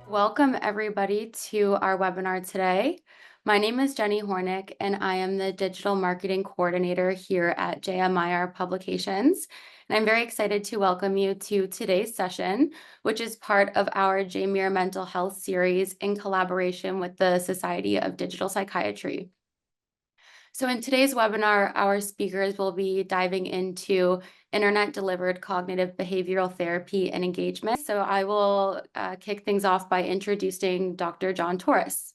Welcome, everybody, to our webinar today. My name is Jenny Hornick, and I am the Digital Marketing Coordinator here at JMIR Publications. And I'm very excited to welcome you to today's session, which is part of our JMIR Mental Health series in collaboration with the Society of Digital Psychiatry. So in today's webinar, our speakers will be diving into internet-delivered cognitive behavioral therapy and engagement. So I will kick things off by introducing Dr. John Torous.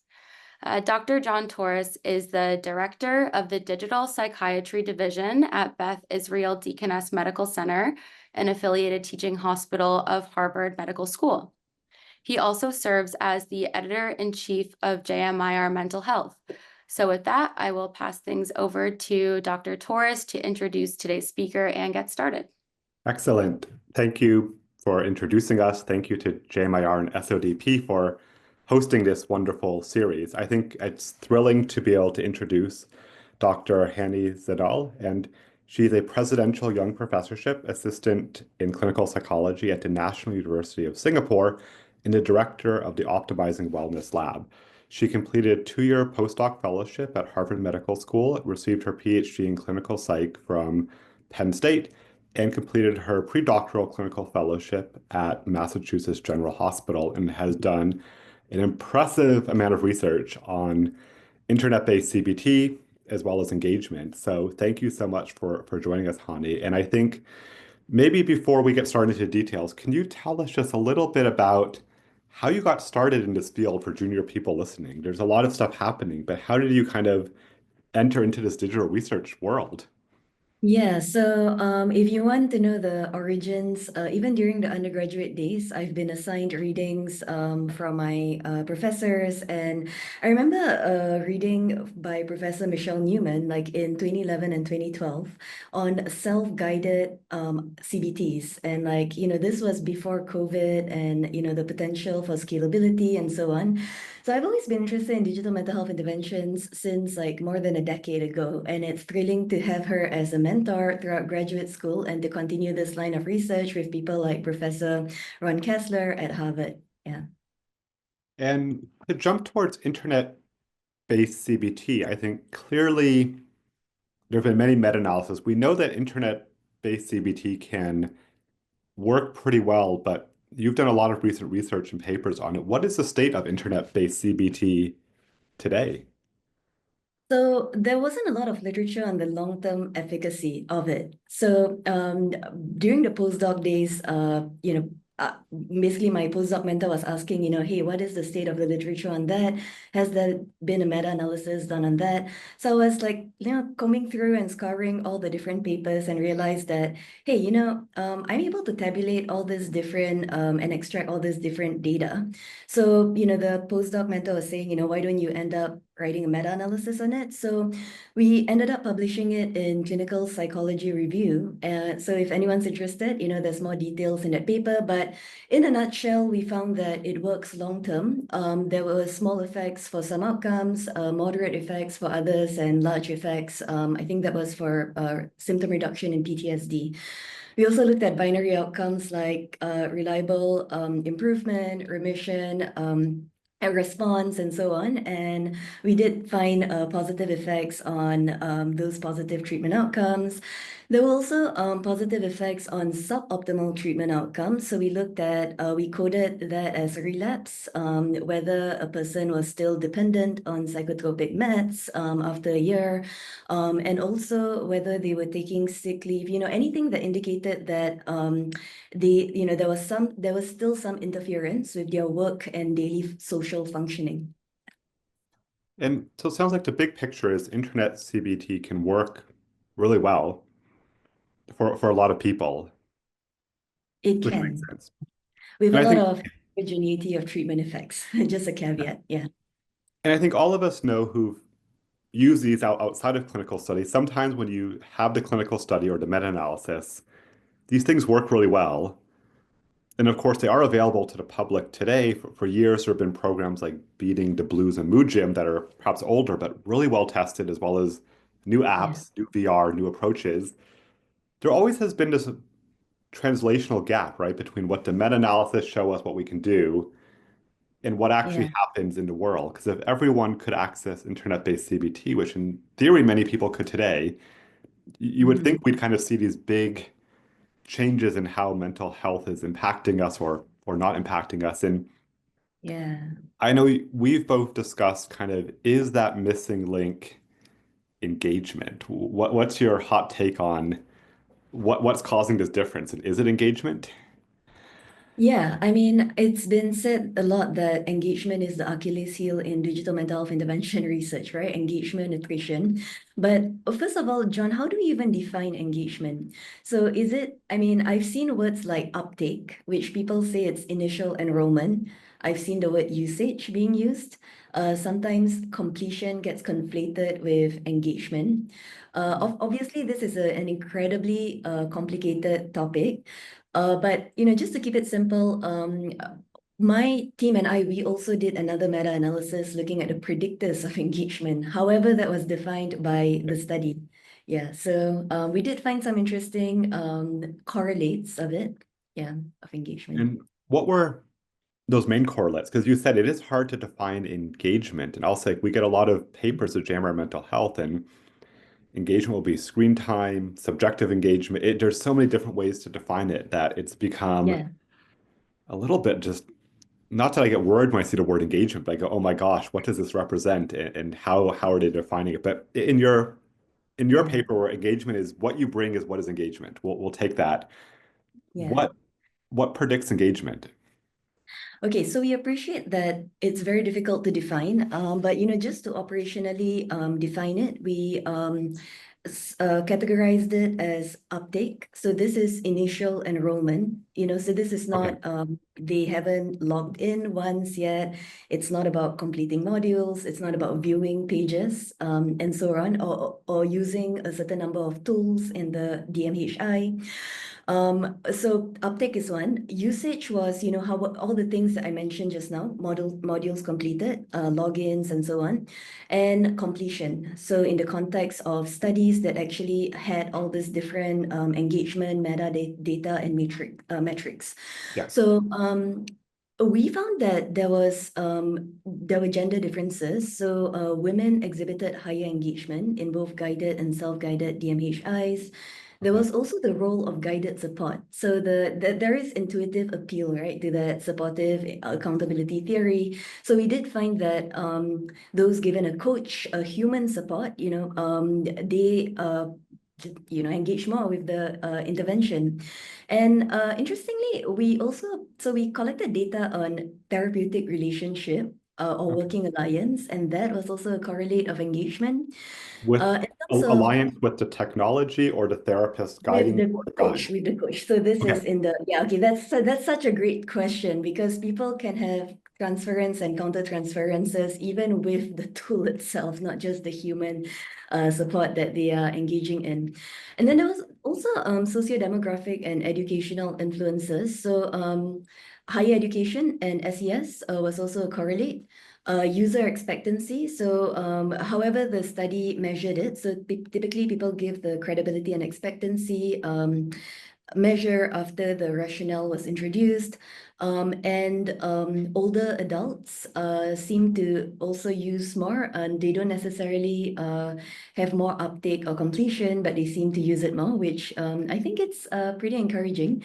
Dr. John Torous is the director of the Digital Psychiatry Division at Beth Israel Deaconess Medical Center, an affiliated teaching hospital of Harvard Medical School. He also serves as the editor-in-chief of JMIR Mental Health. So with that, I will pass things over to Dr. Torous to introduce today's speaker and get started. Excellent. Thank you for introducing us. Thank you to JMIR and SODP for hosting this wonderful series. I think it's thrilling to be able to introduce Dr. Hani Zainal, and she's a Presidential Young Professorship Assistant in Clinical Psychology at the National University of Singapore and the Director of the Optimizing Wellness Lab. She completed a 2-year postdoc fellowship at Harvard Medical School, received her PhD in clinical psych from Penn State, and completed her predoctoral clinical fellowship at Massachusetts General Hospital and has done an impressive amount of research on internet-based CBT as well as engagement. So thank you so much for joining us, Hani. And I think maybe before we get started into details, can you tell us just a little bit about how you got started in this field for junior people listening? There's a lot of stuff happening, but how did you kind of enter into this digital research world? If you want to know the origins, even during the undergraduate days, I've been assigned readings from my professors. And I remember reading by Professor Michelle Newman, like in 2011 and 2012, on self-guided CBTs. And this was before COVID and, the potential for scalability and so on. So I've always been interested in digital mental health interventions since like more than a decade ago, and it's thrilling to have her as a mentor throughout graduate school and to continue this line of research with people like Professor Ron Kessler at Harvard. Yeah. And to jump towards internet-based CBT, I think clearly there have been many meta-analyses. We know that internet-based CBT can work pretty well, but you've done a lot of recent research and papers on it. What is the state of internet-based CBT today? So there wasn't a lot of literature on the long-term efficacy of it. During the postdoc days, basically my postdoc mentor was asking, hey, what is the state of the literature on that? Has there been a meta-analysis done on that? So I was like, combing through and scouring all the different papers and realized that, hey, I'm able to tabulate all this different and extract all this different data. So, the postdoc mentor was saying, why don't you end up writing a meta-analysis on it? So we ended up publishing it in Clinical Psychology Review. So if anyone's interested, there's more details in that paper. But in a nutshell, we found that it works long-term. There were small effects for some outcomes, moderate effects for others, and large effects. I think that was for symptom reduction in PTSD. We also looked at binary outcomes like reliable improvement, remission, a response, and so on. And we did find positive effects on those positive treatment outcomes. There were also positive effects on suboptimal treatment outcomes. So we looked at, we coded that as relapse, whether a person was still dependent on psychotropic meds after a year, and also whether they were taking sick leave, anything that indicated that there was still some interference with their work and daily social functioning. And so it sounds like the big picture is internet CBT can work really well for a lot of people, It which makes can, sense. with And a I lot think of heterogeneity of treatment effects. Just a caveat, yeah. and I think all of us know who've used these outside of clinical studies. Sometimes when you have the clinical study or the meta-analysis, these things work really well. And of course, they are available to the public today. For years, there have been programs like Beating the Blues and Mood Gym that are perhaps older, but really well tested, as well as new Yeah. apps, new VR, new approaches. There always has been this translational gap, right, between what the meta-analysis show us what we can do and what actually Yeah. happens in the world. Because if everyone could access internet-based CBT, which in theory many people could today, you would think Mm. we'd kind of see these big changes in how mental health is impacting us or not impacting us. And Yeah. I know we've both discussed kind of is that missing link engagement? What's your hot take on what's causing this difference? And is it engagement? Yeah, I mean, it's been said a lot that engagement is the Achilles heel in digital mental health intervention research, right? Engagement, nutrition. But first of all, John, how do we even define engagement? So is it, I mean, I've seen words like uptake, which people say it's initial enrollment. I've seen the word usage being used. Sometimes completion gets conflated with engagement. Obviously, this is an incredibly complicated topic. But just to keep it simple, my team and I, we also did another meta-analysis looking at the predictors of engagement, however that was defined by the study. Yeah, so we did find some interesting correlates of it, yeah, of engagement. And what were those main correlates? Because you said it is hard to define engagement. And I'll say we get a lot of papers at JMIR Mental Health, and engagement will be screen time, subjective engagement. There's so many different ways to define it that it's become Yeah, a little bit just not that I get worried when I see the word engagement, but I go, oh my gosh, what does this represent and how are they defining it? But in your yeah, paper where engagement is what you bring is what is engagement. We'll take that. yeah. What predicts engagement? Okay, so we appreciate that it's very difficult to define, but just to operationally define it, we categorized it as uptake. So this is initial enrollment, so this is Okay. not, they haven't logged in once yet. It's not about completing modules. It's not about viewing pages, and so on, or using a certain number of tools in the DMHI. So uptake is one. Usage was, how all the things that I mentioned just now, modules completed, logins and so on, and completion. So in the context of studies that actually had all this different engagement, data, and metrics. Yeah. So we found that there were gender differences. So women exhibited higher engagement in both guided and self-guided DMHIs. There Okay. was also the role of guided support. So there is intuitive appeal, right, to that supportive accountability theory. So we did find that those given a coach, a human support, they engage more with the intervention. And interestingly, we collected data on therapeutic relationship or Okay. working alliance, and that was also a correlate of engagement. With In terms of alliance with the technology or the therapist with guiding or the the guide? coach, with the coach. So this Okay. is in the, yeah, okay, that's such a great question because people can have transference and counter transferences even with the tool itself, not just the human support that they are engaging in. And then there was also socio-demographic and educational influences. So higher education and SES was also a correlate. User expectancy. So, however the study measured it, so typically people give the credibility and expectancy measure after the rationale was introduced. And older adults seem to also use more, and they don't necessarily have more uptake or completion, but they seem to use it more, which I think it's pretty encouraging.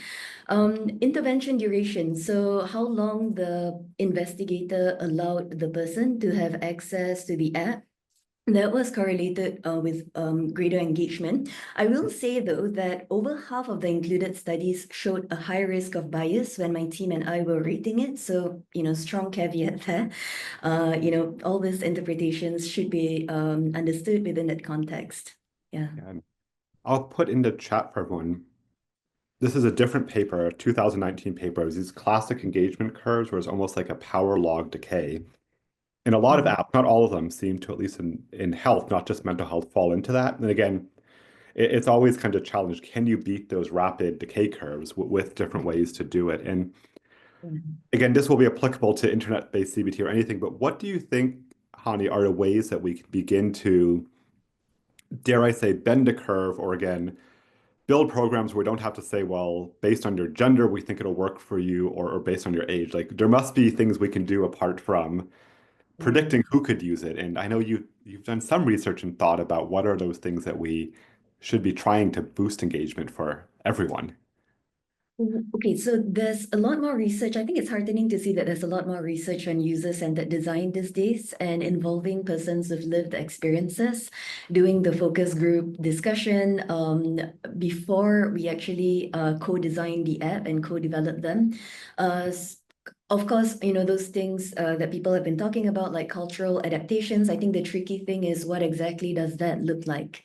Intervention duration. So how long the investigator allowed the person to have access to the app. That was correlated with greater engagement. I will say, though, that over half of the included studies showed a high risk of bias when my team and I were rating it. So, strong caveat there. All these interpretations should be understood within that context. Yeah. And I'll put in the chat for everyone. This is a different paper, a 2019 paper. It was these classic engagement curves where it's almost like a power log decay. And a lot of Mhm. apps, not all of them, seem to, at least in health, not just mental health, fall into that. And again, it's always kind of a challenge. Can you beat those rapid decay curves with different ways to do it? And Mhm. again, this will be applicable to internet-based CBT or anything, but what do you think, Hani, are the ways that we can begin to, dare I say, bend a curve or again, build programs where we don't have to say, well, based on your gender, we think it'll work for you, or based on your age. Like there must be things we can do apart from Yeah. predicting who could use it. And I know you've done some research and thought about what are those things that we should be trying to boost engagement for everyone. Okay, so there's a lot more research. I think it's heartening to see that there's a lot more research on user-centered design these days and involving persons with lived experiences, doing the focus group discussion before we actually co-design the app and co-develop them. Uh, s- of course, those things that people have been talking about, like cultural adaptations. I think the tricky thing is what exactly does that look like?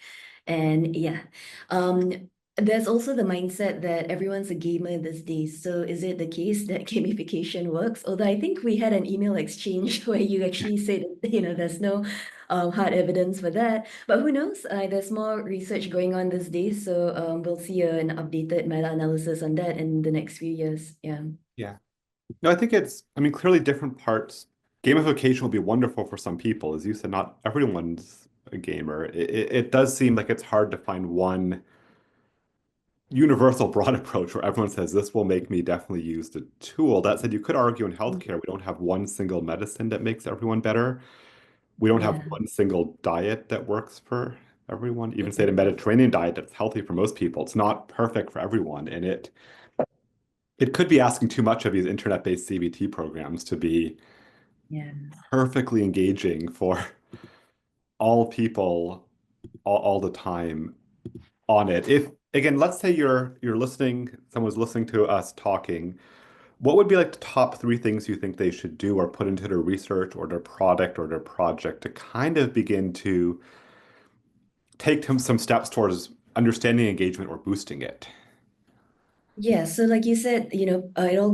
And yeah. Um, there's also the mindset that everyone's a gamer these days. So is it the case that gamification works? Although I think we had an email exchange where you actually said, there's no hard evidence for that. But who knows? There's more research going on these days. So we'll see an updated meta-analysis on that in the next few years. Yeah. Yeah. No, I think I mean, clearly different parts. Gamification will be wonderful for some people. As you said, not everyone's a gamer. It does seem like it's hard to find one universal broad approach where everyone says this will make me definitely use the tool. That said, you could argue in healthcare, we don't have one single medicine that makes everyone better. We don't have Yeah. one single diet that works for everyone. Even say the Mhm. Mediterranean diet that's healthy for most people, it's not perfect for everyone. And it could be asking too much of these internet-based CBT programs to be Yeah. perfectly engaging for all people all the time on it. If again, let's say you're listening, someone's listening to us talking, what would be like the top three things you think they should do or put into their research or their product or their project to kind of begin to take some steps towards understanding engagement or boosting it? Yeah, so like you said, it all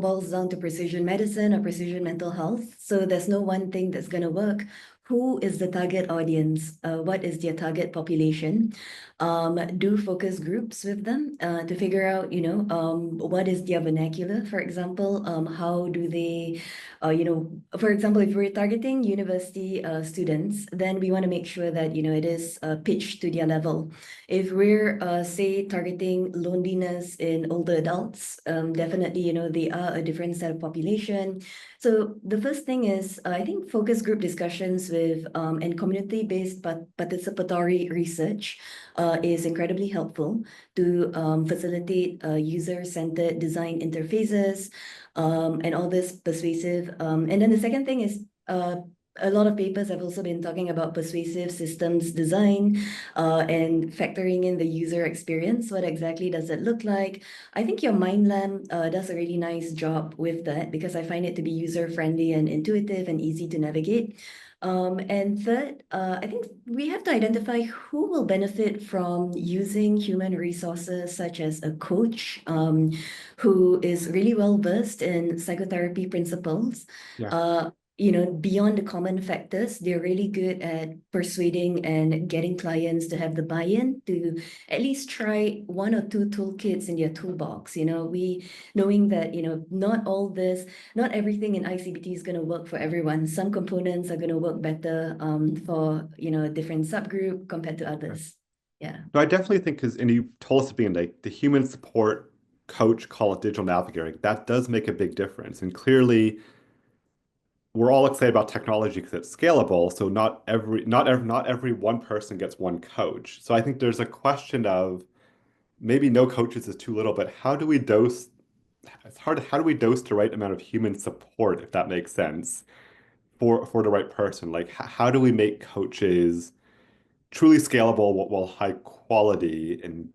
boils down to precision medicine or precision mental health. So there's no one thing that's going to work. Who is the target audience? What is their target population? Do focus groups with them to figure out, what is their vernacular, for example. How do they, for example, if we're targeting university students, then we want to make sure that, it is pitched to their level. If we're, say, targeting loneliness in older adults, definitely, they are a different set of population. So the first thing is, I think focus group discussions with and community-based participatory research is incredibly helpful to facilitate user-centered design interfaces and all this persuasive. And then the second thing is a lot of papers have also been talking about persuasive systems design and factoring in the user experience. What exactly does it look like? I think your MindLam does a really nice job with that because I find it to be user-friendly and intuitive and easy to navigate. And third, I think we have to identify who will benefit from using human resources, such as a coach who is really well versed in psychotherapy principles. Yeah. Uh, beyond the common factors, they're really good at persuading and getting clients to have the buy-in to at least try one or two toolkits in their toolbox. Knowing that, not everything in i-CBT is going to work for everyone. Some components are going to work better for, a different subgroup compared to Yeah. others. Yeah. No, I definitely think and you told us at the beginning, like the human support coach, call it digital navigator, that does make a big difference. And clearly, we're all excited about technology because it's scalable. So not every one person gets one coach. So I think there's a question of maybe no coaches is too little, but how do we dose? It's hard. How do we dose the right amount of human support, if that makes sense, for the right person? Like, how do we make coaches truly scalable while high quality, and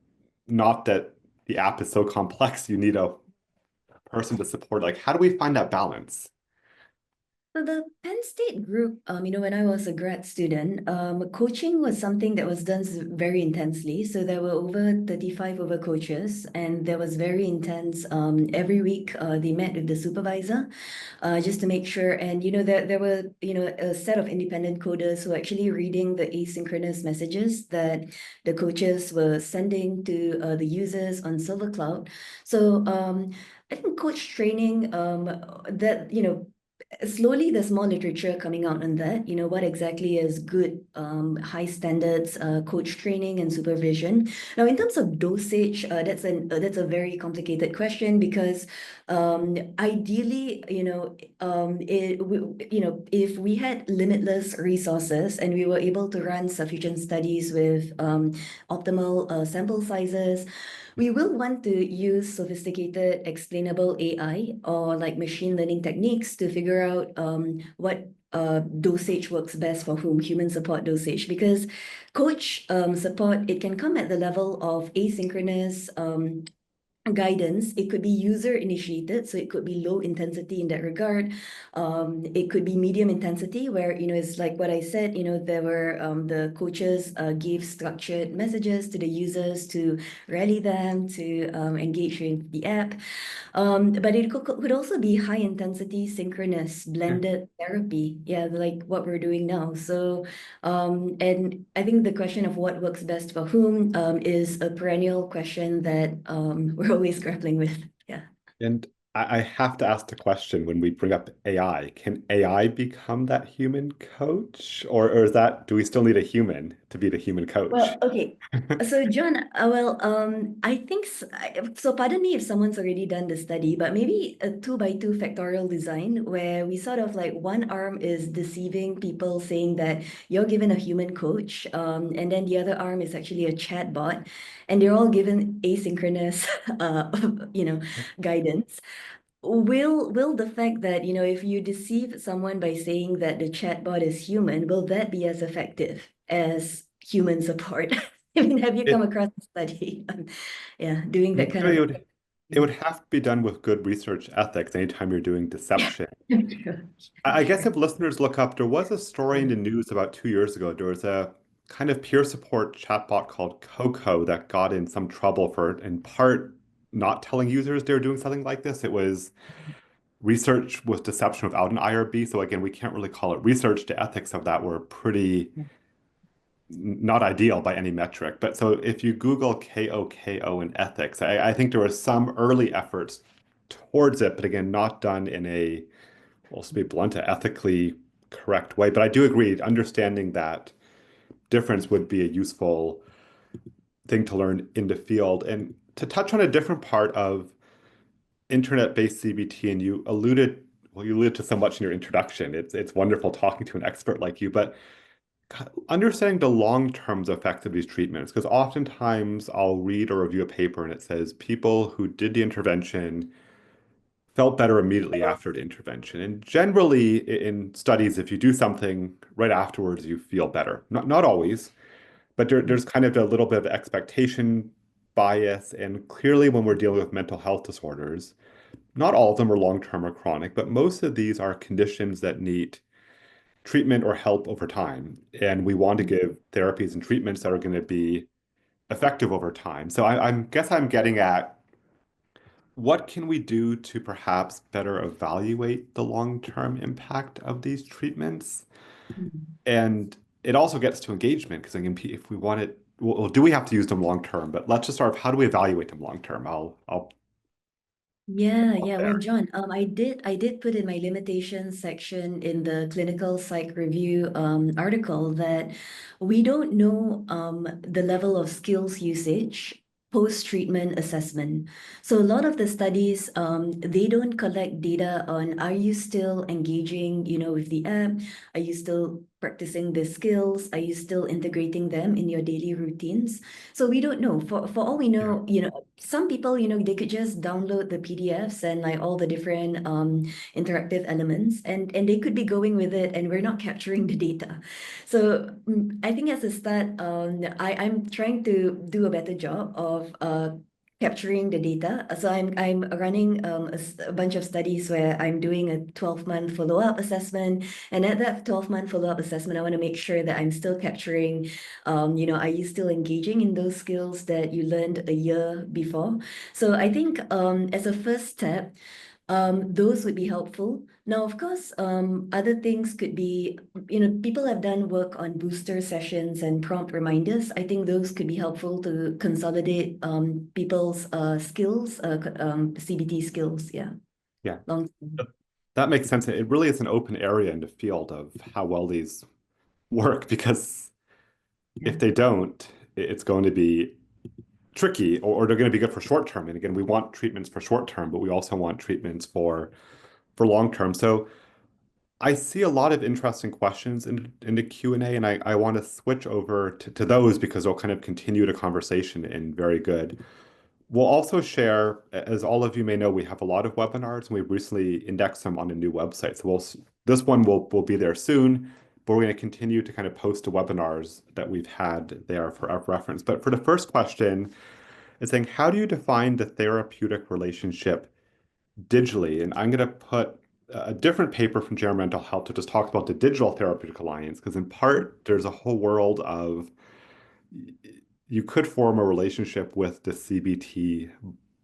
not that the app is so complex you need a person to support? Like, how do we find that balance? So the Penn State group, when I was a grad student, coaching was something that was done very intensely. So there were over 35 over coaches, and there was very intense. Every week, they met with the supervisor, just to make sure. And there were a set of independent coders who were actually reading the asynchronous messages that the coaches were sending to the users on Silver Cloud. So I think coach training that slowly there's more literature coming out on that. What exactly is good, high standards coach training and supervision. Now, in terms of dosage, that's a very complicated question because ideally, if we had limitless resources and we were able to run sufficient studies with optimal sample sizes, we will want to use sophisticated explainable AI or like machine learning techniques to figure out what dosage works best for whom, human support dosage. Because coach support, it can come at the level of asynchronous guidance. It could be user initiated, so it could be low intensity in that regard. It could be medium intensity, where it's like what I said. There were the coaches gave structured messages to the users to rally them to engage in the app. But it could also be high intensity synchronous blended therapy, yeah, like what we're doing now. So and I think the question of what works best for whom is a perennial question that we're always grappling with. Yeah. And I have to ask the question when we bring up AI, can AI become that human coach? Or is that, do we still need a human to be the human coach? Well, okay. So John, I think so. Pardon me if someone's already done the study, but maybe a 2x2 factorial design where we sort of like one arm is deceiving people, saying that you're given a human coach, and then the other arm is actually a chat bot, and they're all given asynchronous, guidance. Will the fact that, if you deceive someone by saying that the chatbot is human, will that be as effective as human support? I mean, have you come It, across a study yeah, doing that kind Usually of it would have to be done with good research ethics anytime you're doing deception. I guess if listeners look up, there was a story in the news about 2 years ago. There was a kind of peer support chatbot called Coco that got in some trouble for, in part, not telling users they were doing something like this. It was research with deception without an IRB. So again, we can't really call it research. The ethics of that were pretty not ideal by any metric. But so if you Google KOKO in ethics, I think there were some early efforts towards it, but again, not done in a, well, to be blunt, a ethically correct way. But I do agree, understanding that difference would be a useful thing to learn in the field. And to touch on a different part of internet-based CBT, and you alluded to so much in your introduction. It's wonderful talking to an expert like you, but understanding the long-term effects of these treatments, because oftentimes I'll read or review a paper and it says people who did the intervention felt better immediately after the intervention. And generally in studies, if you do something right afterwards, you feel better. Not always, but there's kind of a little bit of expectation bias. And clearly when we're dealing with mental health disorders, not all of them are long-term or chronic, but most of these are conditions that need treatment or help over time. And we want to give therapies and treatments that are going to be effective over time. So guess I'm getting at what can we do to perhaps better evaluate the long-term impact of these treatments? Mhm. And it also gets to engagement because again, if we want it, well, do we have to use them long term? But let's just start with how do we evaluate them long term? I'll Yeah, stop yeah. Well, there. John, I did put in my limitations section in the clinical psych review article that we don't know the level of skills usage post-treatment assessment. So a lot of the studies, they don't collect data on are you still engaging, with the app? Are you still practicing the skills? Are you still integrating them in your daily routines? So we don't know. For all we Yeah. know, some people, they could just download the PDFs and like all the different interactive elements, and they could be going with it, and we're not capturing the data. So I think as a start, I'm trying to do a better job of capturing the data. So I'm running a bunch of studies where I'm doing a 12-month follow-up assessment, and at that 12-month follow-up assessment, I want to make sure that I'm still capturing are you still engaging in those skills that you learned a year before? So I think as a first step, those would be helpful. Now, of course, other things could be, people have done work on booster sessions and prompt reminders. I think those could be helpful to consolidate people's skills, CBT skills, yeah, Yeah. long term. That makes sense. It really is an open area in the field of how well these work, because Yeah. if they don't, it's going to be tricky, or they're going to be good for short term. And again, we want treatments for short term, but we also want treatments for long term. So I see a lot of interesting questions in the Q&A, and I want to switch over to those because they'll kind of continue the conversation and very good. We'll also share, as all of you may know, we have a lot of webinars, and we've recently indexed them on a new website. So this one will be there soon, but we're going to continue to kind of post the webinars that we've had there for our reference. But for the first question, it's saying, how do you define the therapeutic relationship digitally? And I'm going to put a different paper from JMIR Mental Health to just talk about the Digital Therapeutic Alliance, because in part, there's a whole world of you could form a relationship with the CBT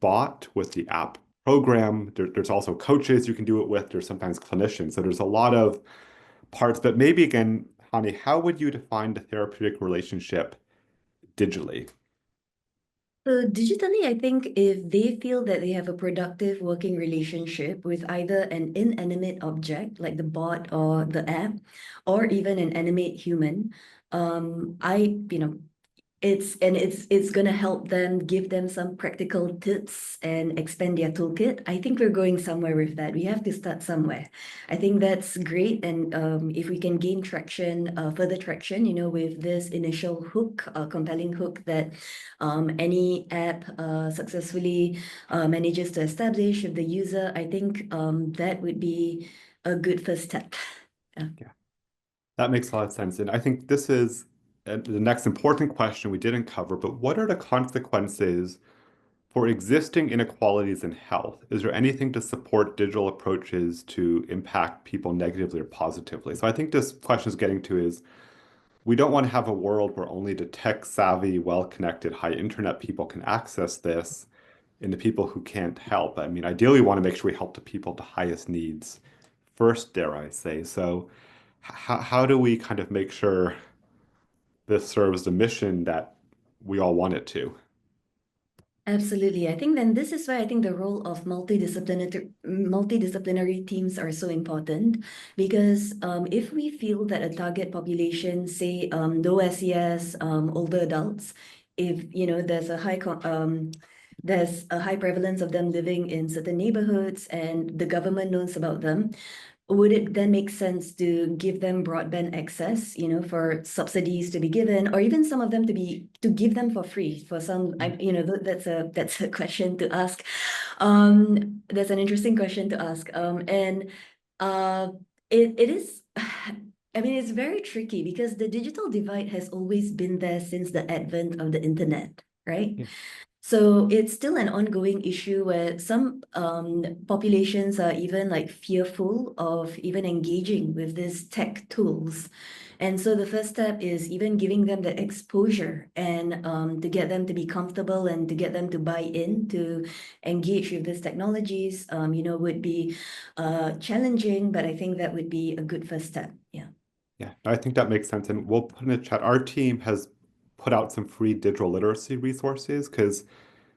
bot, with the app program. There's also coaches you can do it with. There's sometimes clinicians. So there's a lot of parts. But maybe again, Hani, how would you define the therapeutic relationship digitally? So digitally, I think if they feel that they have a productive working relationship with either an inanimate object like the bot or the app, or even an animate human, it's gonna help them, give them some practical tips and expand their toolkit. I think we're going somewhere with that. We have to start somewhere. I think that's great, and if we can gain traction, further traction, with this initial hook, compelling hook that any app successfully manages to establish with the user, I think that would be a good first step. Yeah. Yeah, that makes a lot of sense. And I think this is the next important question we didn't cover, but what are the consequences for existing inequalities in health? Is there anything to support digital approaches to impact people negatively or positively? So I think this question is getting to is we don't want to have a world where only the tech-savvy, well-connected, high internet people can access this, and the people who can't help. I mean, ideally, we want to make sure we help the people with the highest needs first, dare I say. So how do we kind of make sure this serves the mission that we all want it to? Absolutely. I think then this is why I think the role of multidisciplinary teams are so important, because if we feel that a target population, say low SES, older adults, if there's a high prevalence of them living in certain neighborhoods and the government knows about them, would it then make sense to give them broadband access, for subsidies to be given, or even some of them to give them for free for some, that's a question to ask. That's an interesting question to ask. And it is, I mean, it's very tricky because the digital divide has always been there since the advent of the internet, right? Yeah. So it's still an ongoing issue where some populations are even like fearful of even engaging with these tech tools. And so the first step is even giving them the exposure and to get them to be comfortable and to get them to buy in to engage with these technologies, would be challenging, but I think that would be a good first step. Yeah. Yeah, I think that makes sense. And we'll put in the chat, our team has put out some free digital literacy resources because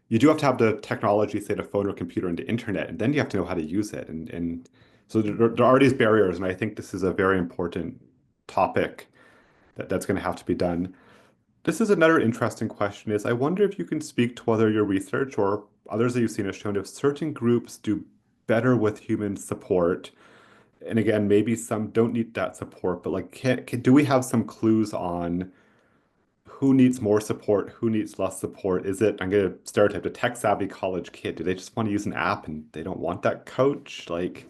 you do have to have the technology, say the phone or computer and the internet, and then you have to know how to use it. And so there are these barriers, and I think this is a very important topic that's going to have to be done. This is another interesting question is I wonder if you can speak to whether your research or others that you've seen has shown if certain groups do better with human support. And again, maybe some don't need that support, but like, do we have some clues on who needs more support, who needs less support? Is it, I'm going to stereotype, the tech-savvy college kid? Do they just want to use an app and they don't want that coach? Like,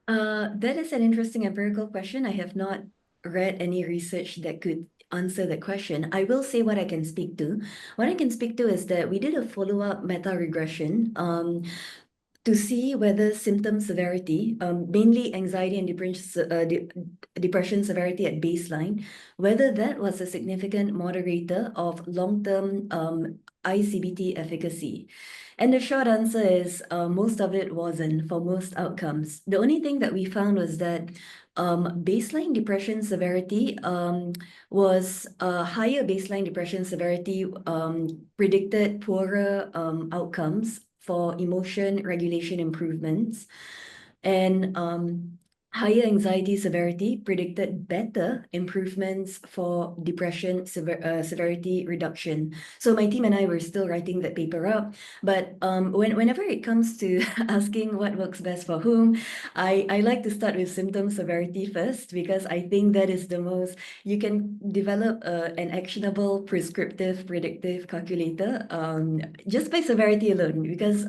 That is an interesting empirical question. I have not read any research that could answer that question. I will say what I can speak to. What I can speak to is that we did a follow-up meta-regression to see whether symptom severity, mainly anxiety and depression severity at baseline, whether that was a significant moderator of long-term i-CBT efficacy. And the short answer is most of it wasn't for most outcomes. The only thing that we found was that baseline depression severity was higher baseline depression severity predicted poorer outcomes for emotion regulation improvements. And higher anxiety severity predicted better improvements for depression severity reduction. So my team and I were still writing that paper up, but whenever it comes to asking what works best for whom, I like to start with symptom severity first, because I think that is the most, you can develop an actionable prescriptive predictive calculator just by severity alone, because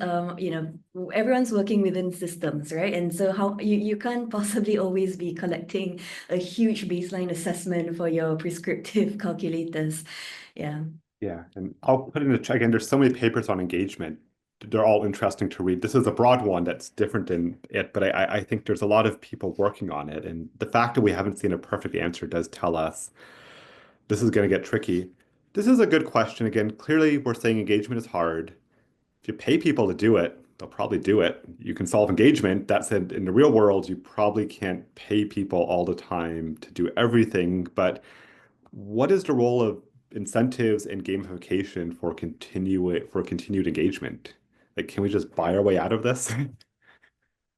everyone's working within systems, right? And so how you can't possibly always be collecting a huge baseline assessment for your prescriptive calculators. Yeah. Yeah, and I'll put in the chat again. There's so many papers on engagement. They're all interesting to read. This is a broad one that's different than it, but I think there's a lot of people working on it. And the fact that we haven't seen a perfect answer does tell us this is going to get tricky. This is a good question. Again, clearly we're saying engagement is hard. If you pay people to do it, they'll probably do it. You can solve engagement. That said, in the real world, you probably can't pay people all the time to do everything. But what is the role of incentives and gamification for continued engagement? Like, can we just buy our way out of this?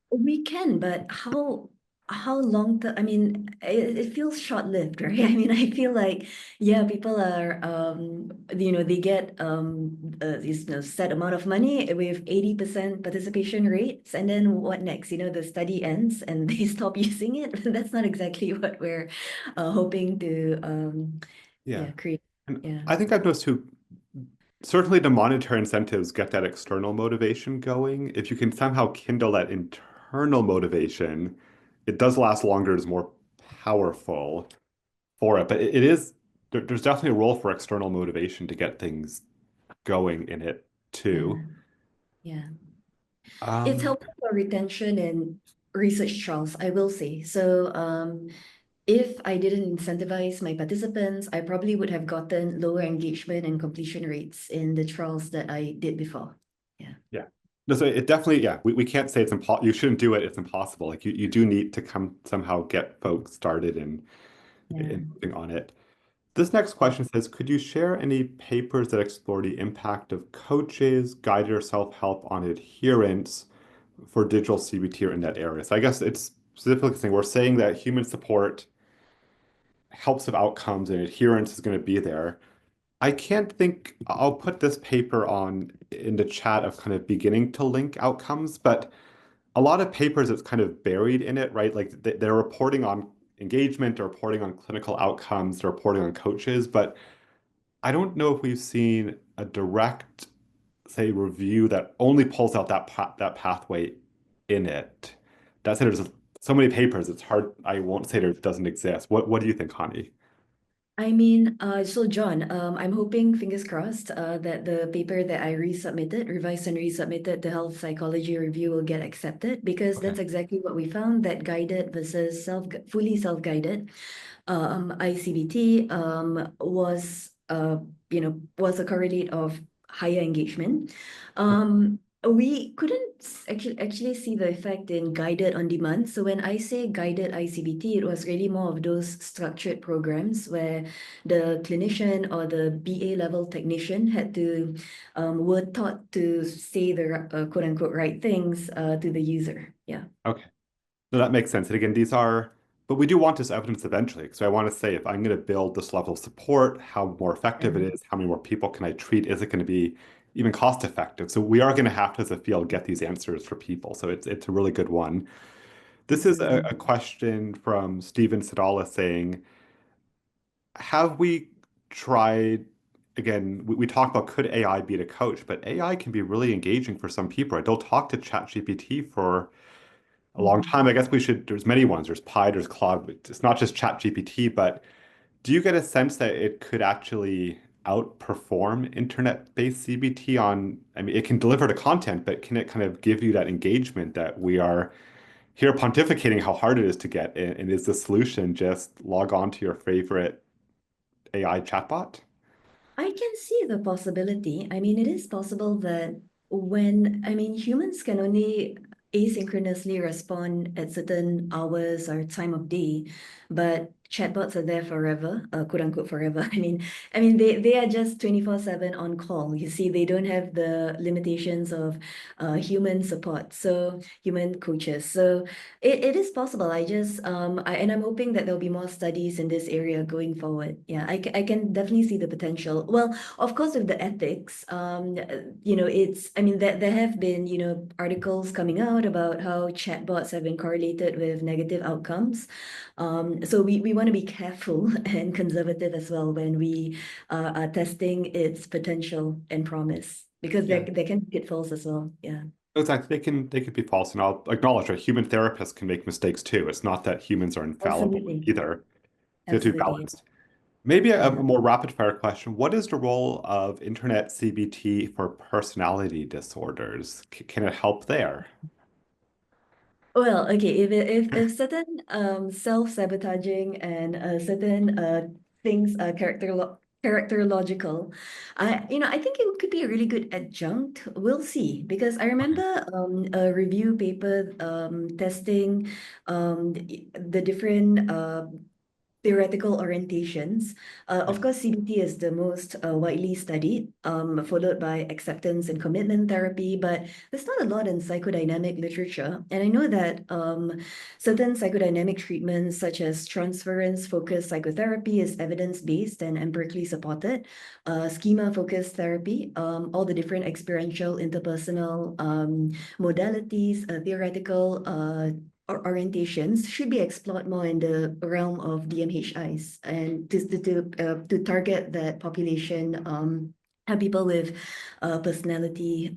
We can, but how long I mean, it feels short-lived, right? I mean, I feel like, yeah, people are they get this set amount of money with 80% participation rates, and then what next? The study ends and they stop using it. That's not exactly what we're hoping to Yeah. create. And Yeah. I think I've noticed too, certainly the monetary incentives get that external motivation going. If you can somehow kindle that internal motivation, it does last longer, is more powerful for it. But it is, there's definitely a role for external motivation to get things going in it Yeah. too. Yeah. It's Um, helpful for retention in research trials, I will say. So, if I didn't incentivize my participants, I probably would have gotten lower engagement and completion rates in the trials that I did before. Yeah. yeah. No, so it definitely, yeah, we can't say it's impossible. You shouldn't do it. It's impossible. Like you do need to come somehow get folks started Yeah. in moving on it. This next question says, could you share any papers that explore the impact of coaches, guided or self-help on adherence for digital CBT or in that area? So I guess it's specifically saying we're saying that human support helps with outcomes and adherence is going to be there. I can't think, I'll put this paper on in the chat of kind of beginning to link outcomes, but a lot of papers it's kind of buried in it, right? Like they're reporting on engagement, they're reporting on clinical outcomes, they're reporting on coaches, but I don't know if we've seen a direct, say, review that only pulls out that pathway in it. That said, there's so many papers, it's hard. I won't say there doesn't exist. What do you think, Hani? I mean, so John, I'm hoping, fingers crossed, that the paper that I revised and resubmitted, the health psychology review will get accepted, because Okay. that's exactly what we found, that guided versus fully self-guided i-CBT was a correlate of higher engagement. We couldn't actually see the effect in guided on demand. So when I say guided i-CBT, it was really more of those structured programs where the clinician or the BA level technician had to were taught to say the quote unquote right things to the user. Yeah. Okay. No, that makes sense. And again, but we do want this evidence eventually. So I want to say if I'm going to build this level of support, how more effective it Yeah. is, how many more people can I treat? Is it going to be even cost effective? So we are going to have to, as a field, get these answers for people. So it's a really good one. This is Absolutely. a question from Steven Sadala saying, have we tried, again, we talk about could AI be a coach, but AI can be really engaging for some people. Right? They'll talk to ChatGPT for a long Mhm. time. I guess there's many ones. There's Pi, there's Claude. It's not just ChatGPT, but do you get a sense that it could actually outperform internet-based CBT on, I mean, it can deliver the content, but can it kind of give you that engagement that we are here pontificating how hard it is to get? And is the solution just log on to your favorite AI chatbot? I can see the possibility. I mean, it is possible that humans can only asynchronously respond at certain hours or time of day, but chatbots are there forever, quote unquote forever. I mean they are just 24/7 on call. You see, they don't have the limitations of human support, so human coaches. So it is possible. I'm hoping that there'll be more studies in this area going forward. Yeah, I can definitely see the potential. Well, of course, with the ethics, I mean, there have been, articles coming out about how chatbots have been correlated with negative outcomes. So we want to be careful and conservative as well when we are testing its potential and promise, because Yeah. there can be pitfalls as well. Yeah, Exactly. They can be false, and I'll acknowledge that human therapists can make mistakes too. It's not that humans are infallible absolutely. either. They have to be Absolutely. balanced. Maybe a Yeah. more rapid fire question. What is the role of internet CBT for personality disorders? Can it help there? Well, okay, if certain self-sabotaging and certain things are characterological, I think it could be a really good adjunct. We'll see, because I Okay. remember a review paper testing the different theoretical orientations. Yeah. Of course, CBT is the most widely studied, followed by acceptance and commitment therapy, but there's not a lot in psychodynamic literature. And I know that certain psychodynamic treatments, such as transference-focused psychotherapy, is evidence-based and empirically supported. Schema-focused therapy, all the different experiential, interpersonal modalities, theoretical orientations should be explored more in the realm of DMHIs, and to target that population, have people with personality,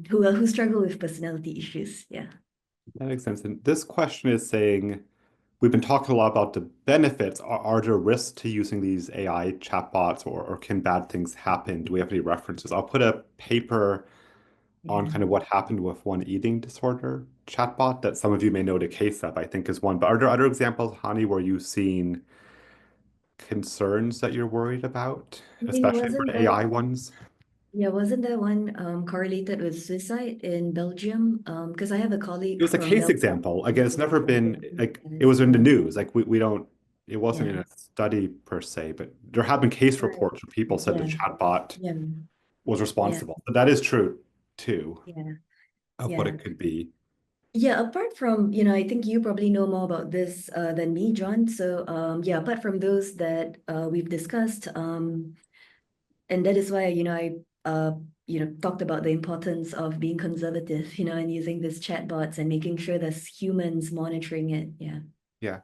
who struggle with personality issues. Yeah. That makes sense. And this question is saying, we've been talking a lot about the benefits. Are there risks to using these AI chatbots, or can bad things happen? Do we have any references? I'll put a paper on Yeah. kind of what happened with one eating disorder chatbot that some of you may know the case of, I think is one. But are there other examples, Hani, where you've seen concerns that you're worried about, I mean, especially for wasn't the there, AI ones? yeah, wasn't there one correlated with suicide in Belgium? Because I have a It colleague was a from case Belgium example. who Again, it's never been like it is, was in the yeah, news. Like we don't, it wasn't in yeah, a study per se, but there have been case right, reports where people said the yeah, chatbot yeah, was yeah, responsible. But that is true too yeah, of what yeah. it could be. Yeah, apart from, I think you probably know more about this than me, John. So, yeah, apart from those that we've discussed, and that is why, talked about the importance of being conservative, and using these chatbots and making sure there's humans monitoring it. Yeah. Yeah.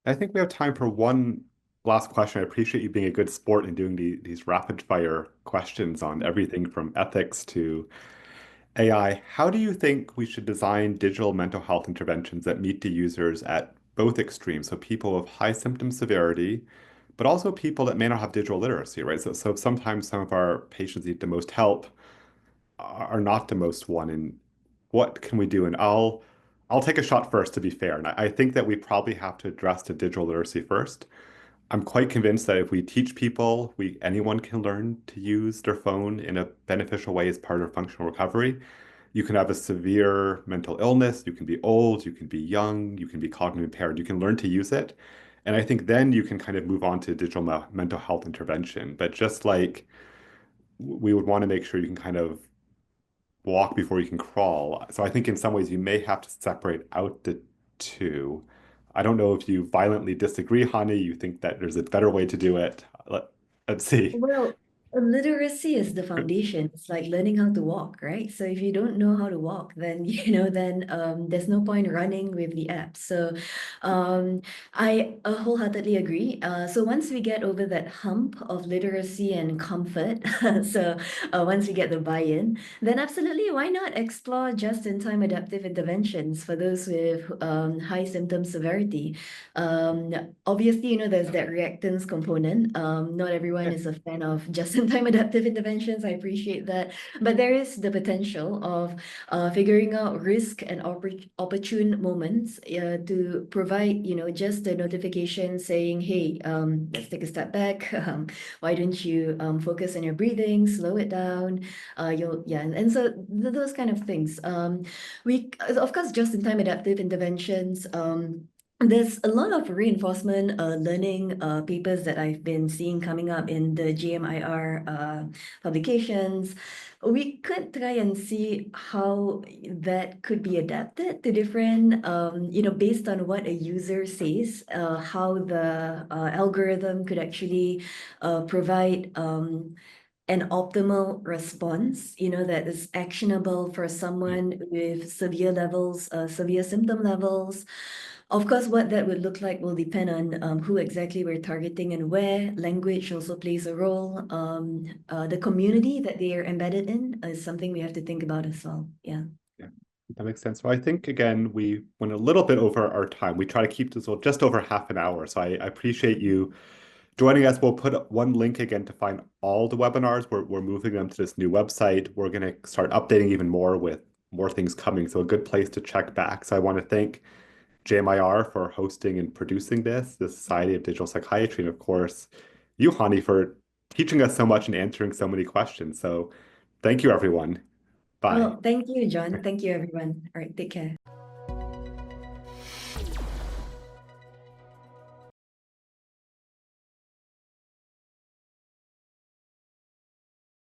I think we have time for one last question. I appreciate you being a good sport and doing these rapid fire questions on everything from ethics to AI. How do you think we should design digital mental health interventions that meet the users at both extremes? So people with high symptom severity, but also people that may not have digital literacy, right? So sometimes some of our patients need the most help, are not the most one. And what can we do? And I'll take a shot first to be fair. And I think that we probably have to address the digital literacy first. I'm quite convinced that if we teach people, anyone can learn to use their phone in a beneficial way as part of functional recovery. You can have a severe mental illness, you can be old, you can be young, you can be cognitively impaired. You can learn to use it. And I think then you can kind of move on to digital mental health intervention. But just like we would want to make sure you can kind of walk before you can crawl. So I think in some ways you may have to separate out the two. I don't know if you violently disagree, Hani. You think that there's a better way to do it. Let's see. Well, literacy is the foundation. It's like learning how to walk, right? So if you don't know how to walk, then then there's no point running with the app. So I wholeheartedly agree. So once we get over that hump of literacy and comfort, so once we get the buy-in, then absolutely, why not explore just-in-time adaptive interventions for those with high symptom severity? Um, Obviously, there's that reactance component. Not everyone Yeah. is a fan of just-in-time adaptive interventions. I appreciate that. But there is the potential of figuring out risk and opportune moments to provide, just a notification saying, hey, let's take a step back. Why don't you focus on your breathing, slow it down? Yeah, and so those kind of things. Of course, just-in-time adaptive interventions. there's a lot of reinforcement learning papers that I've been seeing coming up in the JMIR publications. We could try and see how that could be adapted to different, based on what a user says, how the algorithm could actually provide an optimal response, that is actionable for someone with severe symptom levels. Of course, what that would look like will depend on who exactly we're targeting and where. Language also plays a role. The community that they are embedded in is something we have to think about as well. Yeah. Yeah, that makes sense. Well, I think, again, we went a little bit over our time. We try to keep this just over half an hour. So I appreciate you joining us. We'll put one link again to find all the webinars. We're moving them to this new website. We're going to start updating even more with more things coming. So a good place to check back. So I want to thank JMIR for hosting and producing this, the Society of Digital Psychiatry, and of course, you, Hani, for teaching us so much and answering so many questions. So thank you, everyone. Bye. Well, thank you, John. Thank you, everyone. All right, take care.